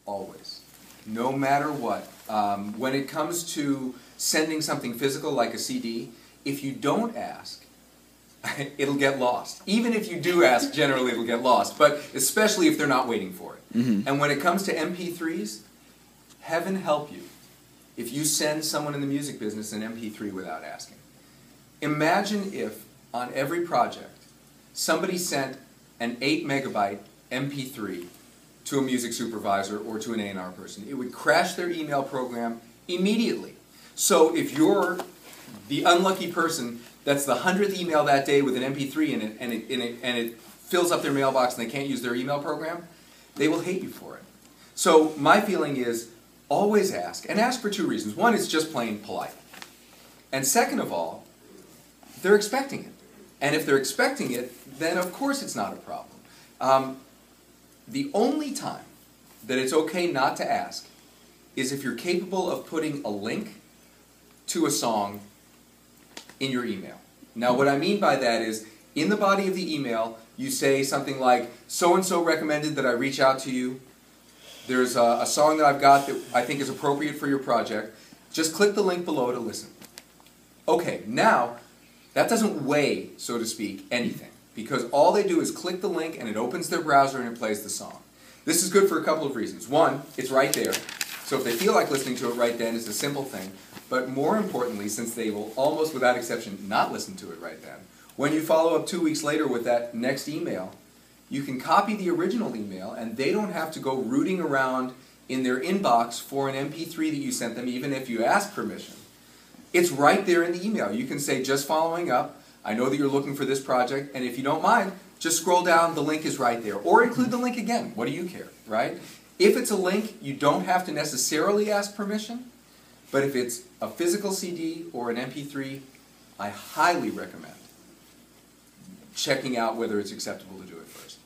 Always. No matter what. When it comes to sending something physical like a CD, if you don't ask, it'll get lost. Even if you do ask, generally it'll get lost, but especially if they're not waiting for it. Mm-hmm. And when it comes to MP3s, heaven help you if you send someone in the music business an MP3 without asking. Imagine if, on every project, somebody sent an 8 megabyte MP3 to a music supervisor or to an A&R person. It would crash their email program immediately. So if you're the unlucky person that's the 100th email that day with an MP3 in it, and it fills up their mailbox and they can't use their email program, they will hate you for it. So my feeling is, always ask, and ask for two reasons. One, it's just plain polite. And second of all, they're expecting it. And if they're expecting it, then of course it's not a problem. The only time that it's okay not to ask is if you're capable of putting a link to a song in your email. Now what I mean by that is, in the body of the email, you say something like, so-and-so recommended that I reach out to you. There's a song that I've got that I think is appropriate for your project. Just click the link below to listen. Okay, now, that doesn't weigh, so to speak, anything. Because all they do is click the link and it opens their browser and it plays the song. This is good for a couple of reasons. One, it's right there. So if they feel like listening to it right then, it's a simple thing. But more importantly, since they will almost without exception not listen to it right then, when you follow up 2 weeks later with that next email, you can copy the original email and they don't have to go rooting around in their inbox for an MP3 that you sent them, even if you ask permission. It's right there in the email. You can say, just following up, I know that you're looking for this project, and if you don't mind, just scroll down, the link is right there. Or include the link again. What do you care, right? If it's a link, you don't have to necessarily ask permission, but if it's a physical CD or an MP3, I highly recommend checking out whether it's acceptable to do it first.